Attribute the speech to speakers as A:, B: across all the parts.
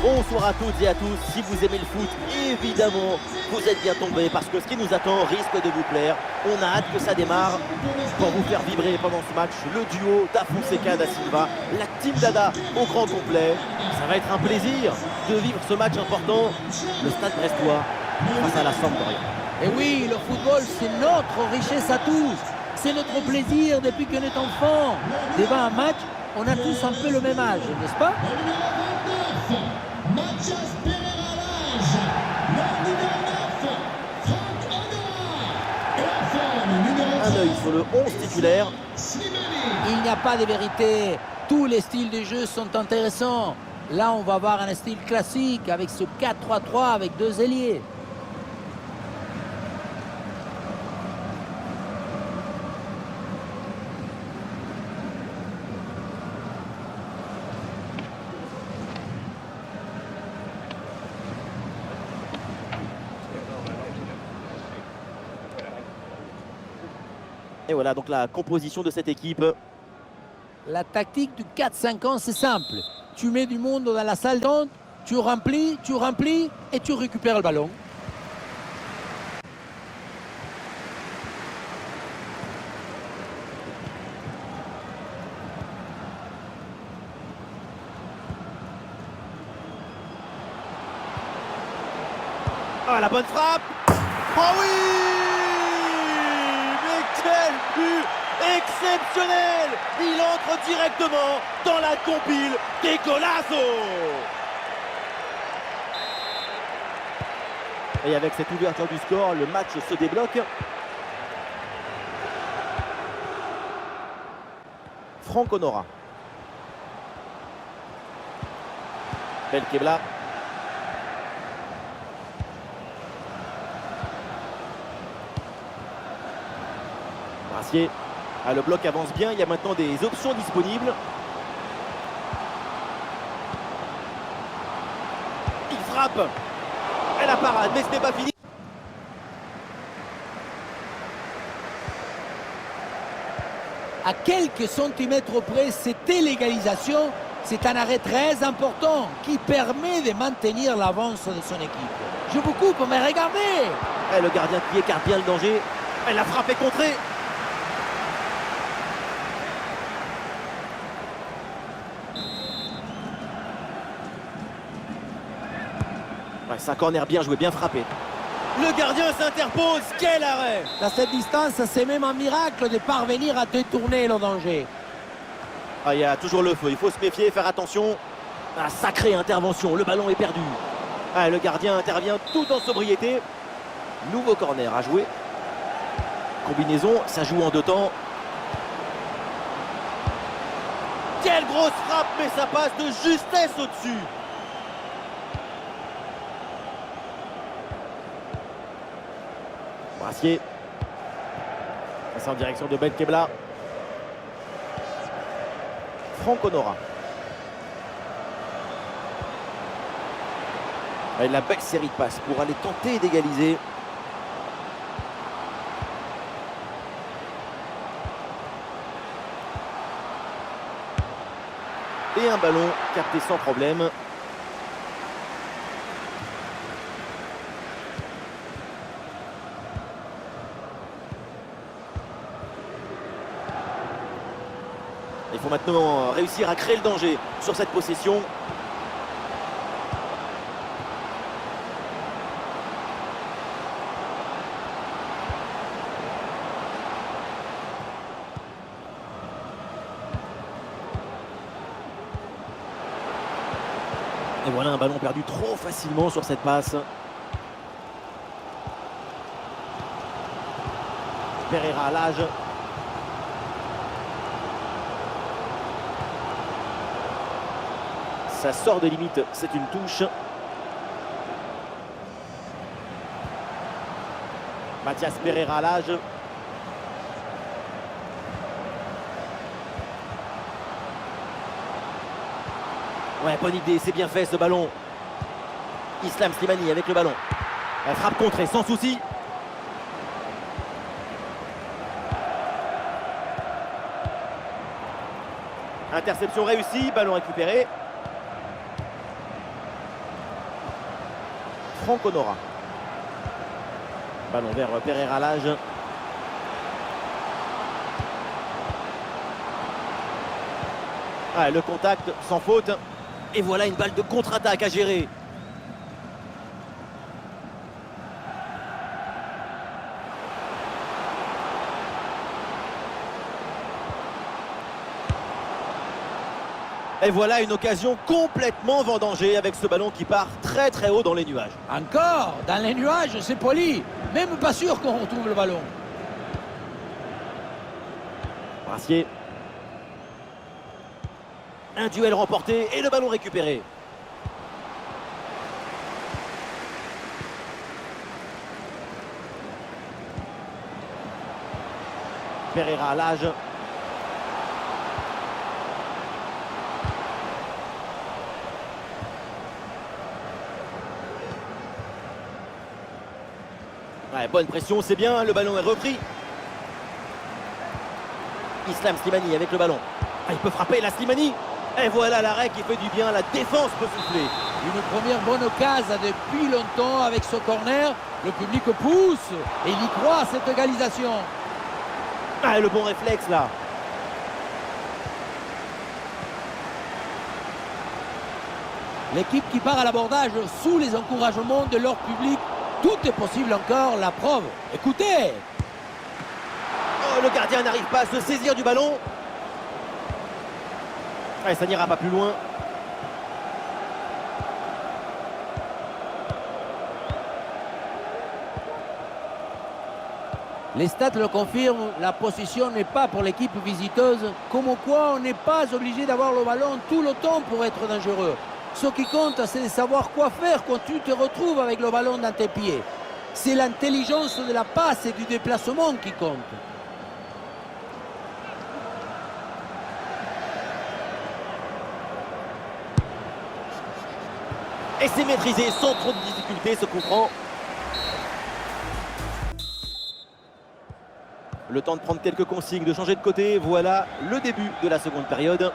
A: Bonsoir à toutes et à tous, si vous aimez le foot, évidemment, vous êtes bien tombés parce que ce qui nous attend risque de vous plaire. On a hâte que ça démarre pour vous faire vibrer pendant ce match le duo da Fonseca da Silva, la team Dada au grand complet. Ça va être un plaisir de vivre ce match important, le Stade Brestois face à la Sampdoria.
B: Et oui, le football, c'est notre richesse à tous. C'est notre plaisir depuis qu'on est enfant. Devant un match, on a tous un peu le même âge, n'est-ce pas?
A: Un œil sur le 11 titulaire.
B: Il n'y a pas de vérité. Tous les styles de jeu sont intéressants. Là, on va voir un style classique avec ce 4-3-3 avec deux ailiers.
A: Et voilà donc la composition de cette équipe.
B: La tactique du 4-5-1, c'est simple. Tu mets du monde dans la salle d'attente, tu remplis et tu récupères le ballon.
A: Ah, la bonne frappe. Oh oui! Quel but exceptionnel! Il entre directement dans la compile des Golazo! Et avec cette ouverture du score, le match se débloque. Franck Honora. Belkebla. Brassier. Ah, le bloc avance bien, il y a maintenant des options disponibles. Il frappe. Et la parade, mais ce n'est pas fini.
B: À quelques centimètres près, c'était l'égalisation. C'est un arrêt très important qui permet de maintenir l'avance de son équipe. Je vous coupe, mais regardez!
A: Et le gardien qui écarte bien le danger. Et la frappe est contrée. Ouais, c'est un corner bien joué, bien frappé. Le gardien s'interpose, quel arrêt!
B: À cette distance, c'est même un miracle de parvenir à détourner le danger.
A: Ah, il y a toujours le feu, il faut se méfier, faire attention. Ah, sacrée intervention, le ballon est perdu. Ah, le gardien intervient tout en sobriété. Nouveau corner à jouer. Combinaison, ça joue en deux temps. Quelle grosse frappe, mais ça passe de justesse au-dessus. Brassier. C'est en direction de Belkebla. Franck Honora. Et la belle série de passes pour aller tenter d'égaliser. Et un ballon capté sans problème. Il faut maintenant réussir à créer le danger sur cette possession. Et voilà un ballon perdu trop facilement sur cette passe. Pereira à l'âge. Ça sort des limites, c'est une touche. Mathias Pereira à l'âge. Ouais, bonne idée, c'est bien fait ce ballon. Islam Slimani avec le ballon. Elle frappe contrée sans souci. Interception réussie, ballon récupéré. Franck Honora. Ballon vers Pereira Lage. Ah, le contact sans faute. Et voilà une balle de contre-attaque à gérer. Et voilà une occasion complètement vendangée avec ce ballon qui part très très haut dans les nuages.
B: Encore dans les nuages, c'est poli. Même pas sûr qu'on retrouve le ballon.
A: Brassier. Un duel remporté et le ballon récupéré. Pereira à l'âge. Ouais, bonne pression, c'est bien, le ballon est repris. Islam Slimani avec le ballon. Ah, il peut frapper la Slimani. Et voilà l'arrêt qui fait du bien, la défense peut souffler.
B: Une première bonne occasion depuis longtemps avec ce corner. Le public pousse et il y croit à cette égalisation.
A: Ah, le bon réflexe là.
B: L'équipe qui part à l'abordage sous les encouragements de leur public. Tout est possible encore, la preuve. Écoutez.
A: Oh, le gardien n'arrive pas à se saisir du ballon. Ouais, ça n'ira pas plus loin.
B: Les stats le confirment, la position n'est pas pour l'équipe visiteuse, comme quoi on n'est pas obligé d'avoir le ballon tout le temps pour être dangereux. Ce qui compte, c'est de savoir quoi faire quand tu te retrouves avec le ballon dans tes pieds. C'est l'intelligence de la passe et du déplacement qui compte.
A: Et c'est maîtrisé sans trop de difficultés ce coup franc. Le temps de prendre quelques consignes, de changer de côté. Voilà le début de la seconde période.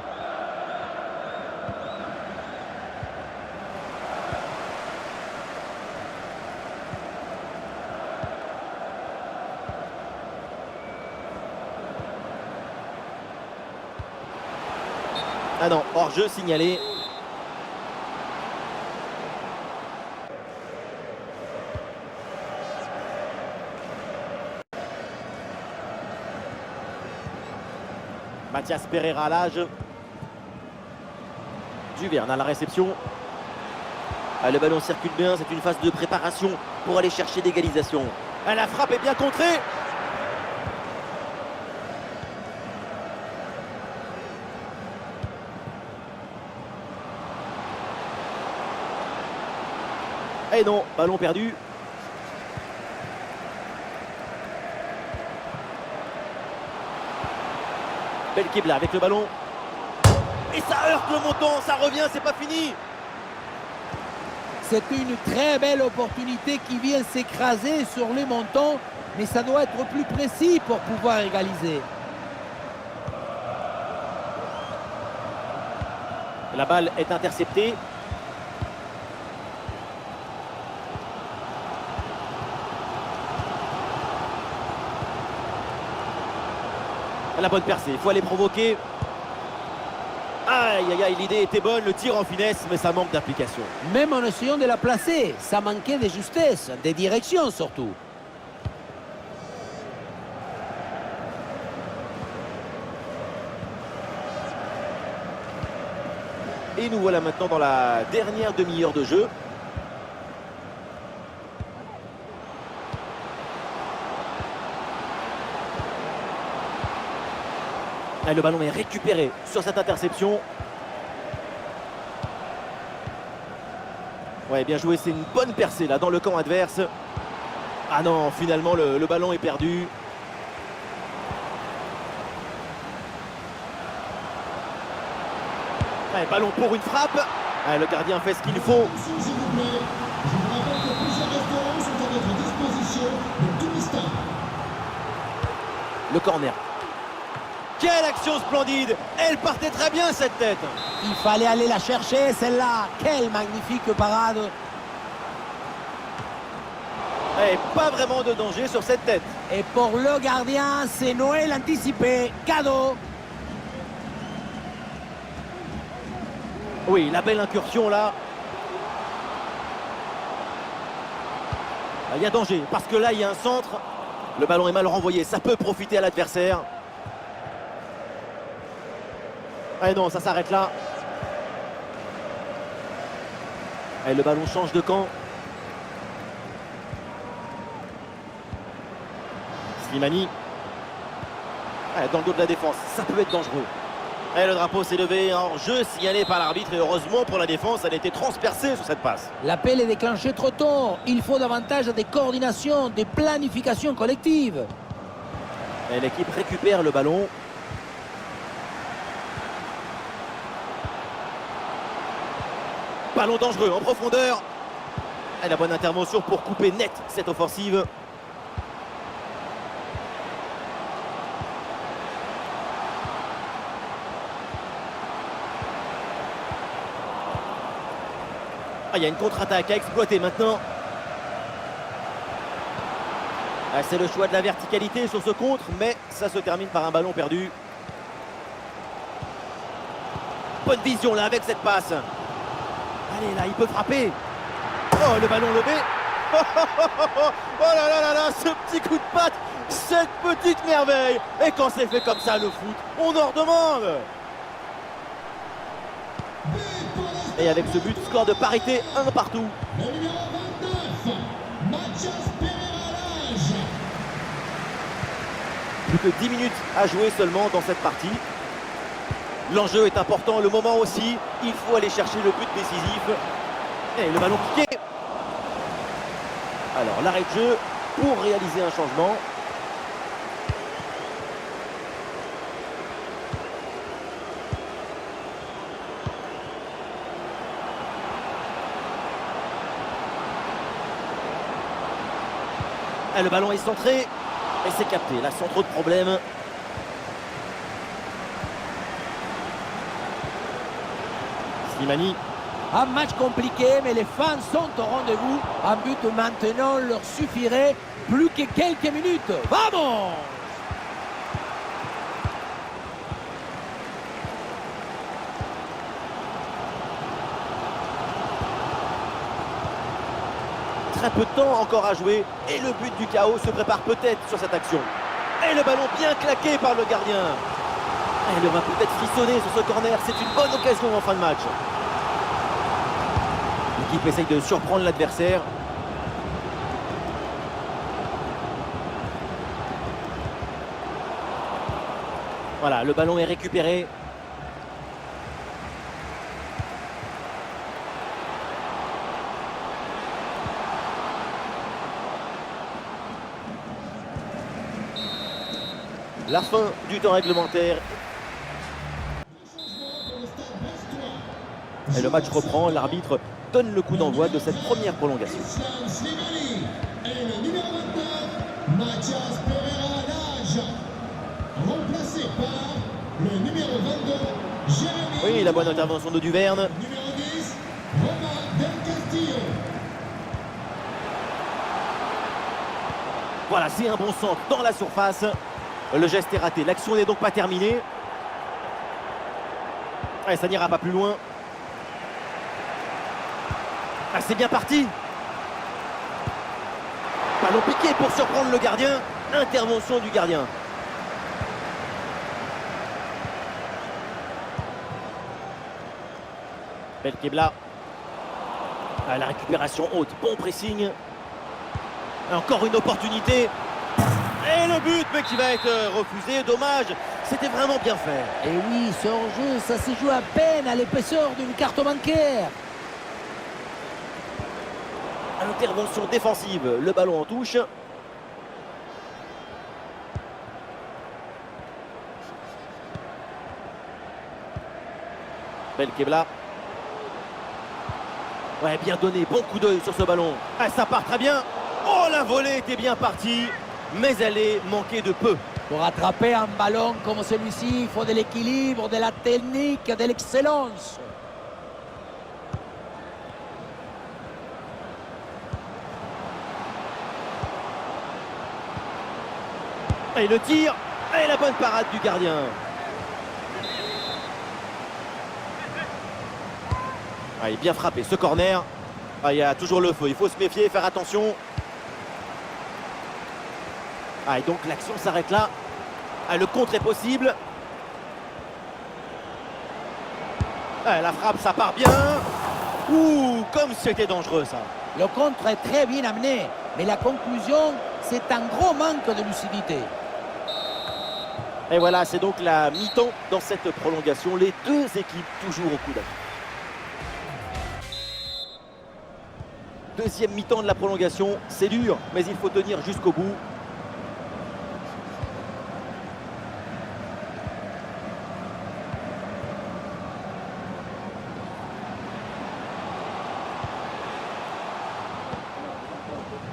A: Ah non, hors-jeu signalé. Mathias Pereira à l'âge. Duverne à la réception. Ah, le ballon circule bien, c'est une phase de préparation pour aller chercher l'égalisation. Ah, la frappe est bien contrée. Et non, ballon perdu. Belkebla avec le ballon. Et ça heurte le montant, ça revient, c'est pas fini.
B: C'est une très belle opportunité qui vient s'écraser sur les montants, mais ça doit être plus précis pour pouvoir égaliser.
A: La balle est interceptée. La bonne percée, il faut aller provoquer. Aïe, aïe, aïe, l'idée était bonne, le tir en finesse, mais ça manque d'application.
B: Même en essayant de la placer, ça manquait de justesse, de direction surtout.
A: Et nous voilà maintenant dans la dernière demi-heure de jeu. Et le ballon est récupéré sur cette interception. Ouais, bien joué, c'est une bonne percée là dans le camp adverse. Ah non, finalement le ballon est perdu. Ouais, ballon pour une frappe. Ouais, le gardien fait ce qu'il faut.
C: S'il vous plaît, je vous rappelle que plusieurs restaurants sont à votre disposition de tout instant.
A: Le corner. Quelle action splendide! Elle partait très bien cette tête.
B: Il fallait aller la chercher celle-là. Quelle magnifique parade.
A: Et pas vraiment de danger sur cette tête.
B: Et pour le gardien, c'est Noël anticipé. Cadeau.
A: Oui, la belle incursion là. Il y a danger, parce que là, il y a un centre. Le ballon est mal renvoyé, ça peut profiter à l'adversaire. Ah non, ça s'arrête là. Et le ballon change de camp. Slimani. Dans le dos de la défense, ça peut être dangereux. Et le drapeau s'est levé en jeu signalé par l'arbitre. Et heureusement pour la défense, elle a été transpercée sur cette passe.
B: L'appel est déclenché trop tôt. Il faut davantage de coordination, de planification collective.
A: Et l'équipe récupère le ballon. Ballon dangereux en profondeur. Et la bonne intervention pour couper net cette offensive. Il y a une contre-attaque à exploiter maintenant. C'est le choix de la verticalité sur ce contre, mais ça se termine par un ballon perdu. Bonne vision là avec cette passe. Allez là, il peut frapper. Oh, le ballon levé. Oh là là là là, ce petit coup de patte, cette petite merveille. Et quand c'est fait comme ça, le foot, on en redemande. Et avec ce but, score de parité, 1 partout.
C: Le numéro 29, Mathias Pereira Lage.
A: Plus que 10 minutes à jouer seulement dans cette partie. L'enjeu est important, le moment aussi. Il faut aller chercher le but décisif. Et le ballon piqué. Alors l'arrêt de jeu pour réaliser un changement. Et le ballon est centré. Et c'est capté, là sans trop de problèmes. Slimani.
B: Un match compliqué, mais les fans sont au rendez-vous. Un but maintenant leur suffirait. Plus que quelques minutes. Vamos!
A: Très peu de temps encore à jouer. Et le but du chaos se prépare peut-être sur cette action. Et le ballon bien claqué par le gardien. Et il va peut-être frissonner sur ce corner. C'est une bonne occasion en fin de match. L'équipe essaye de surprendre l'adversaire. Voilà, le ballon est récupéré. La fin du temps réglementaire. Et le match reprend. L'arbitre donne le coup d'envoi de cette première prolongation.
C: Islam Slimani. Et le numéro 29, Mathias Pereira Lage. Remplacé par le numéro 22, Jérémy.
A: Oui, la bonne intervention de Duverne.
C: Numéro 10, Romain Del Castillo.
A: Voilà, c'est un bon centre dans la surface. Le geste est raté. L'action n'est donc pas terminée. Ouais, ça n'ira pas plus loin. Ah, c'est bien parti. Ballon piqué pour surprendre le gardien. Intervention du gardien. Belkebla. Ah, la récupération haute. Bon pressing. Encore une opportunité. Et le but, mais qui va être refusé. Dommage. C'était vraiment bien fait.
B: Et oui, ce hors-jeu, ça se joue à peine à l'épaisseur d'une carte bancaire.
A: Intervention défensive. Le ballon en touche. Belkebla. Ouais, bien donné. Bon coup d'œil sur ce ballon. Ah, ça part très bien. Oh, la volée était bien partie. Mais elle est manquée de peu.
B: Pour attraper un ballon comme celui-ci, il faut de l'équilibre, de la technique, de l'excellence.
A: Et le tir, et la bonne parade du gardien. Ah, il est bien frappé, ce corner. Ah, il y a toujours le feu, il faut se méfier, faire attention. Ah, et donc l'action s'arrête là. Ah, le contre est possible. Ah, la frappe, ça part bien. Ouh, comme c'était dangereux ça.
B: Le contre est très bien amené, mais la conclusion, c'est un gros manque de lucidité.
A: Et voilà, c'est donc la mi-temps dans cette prolongation. Les deux équipes toujours au coude à coude. Deuxième mi-temps de la prolongation, c'est dur, mais il faut tenir jusqu'au bout.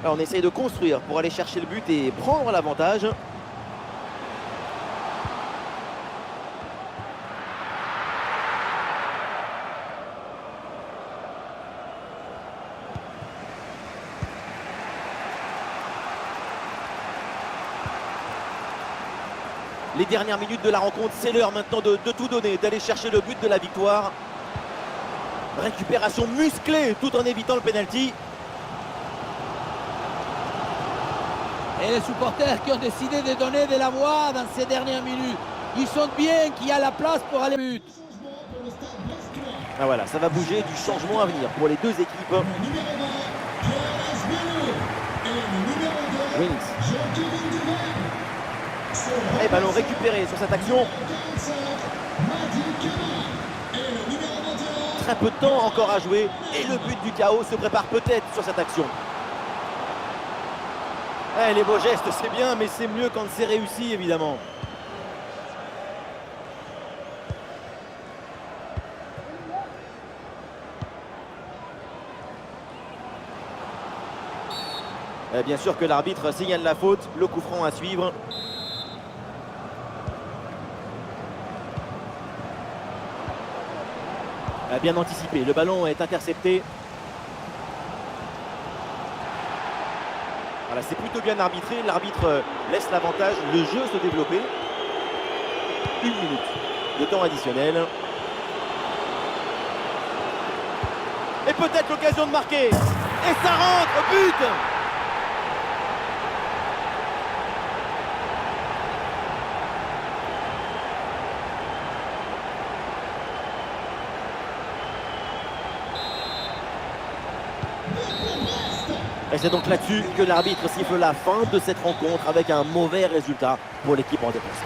A: Alors on essaye de construire pour aller chercher le but et prendre l'avantage. Les dernières minutes de la rencontre, c'est l'heure maintenant de tout donner, d'aller chercher le but de la victoire. Récupération musclée tout en évitant le pénalty.
B: Et les supporters qui ont décidé de donner de la voix dans ces dernières minutes, ils sentent bien qu'il y a la place pour aller au but.
A: Ah voilà, ça va bouger, du changement à venir pour les deux équipes.
C: Le numéro 20, Pierre Esbelou. Et le numéro 2,
A: Wings.
C: Jean-Kevin Duval.
A: Et ballon récupéré sur cette action.
C: 45, Madi Kema. Et le numéro 21,
A: Très peu de temps encore à jouer et le but du chaos se prépare peut-être sur cette action. Eh, les beaux gestes, c'est bien, mais c'est mieux quand c'est réussi, évidemment. Et bien sûr que l'arbitre signale la faute, le coup franc à suivre. Bien anticipé, le ballon est intercepté. Voilà, c'est plutôt bien arbitré, l'arbitre laisse l'avantage, le jeu se développer. 1 minute de temps additionnel. Et peut-être l'occasion de marquer. Et ça rentre, but! Et c'est donc là-dessus que l'arbitre siffle la fin de cette rencontre avec un mauvais résultat pour l'équipe en défense.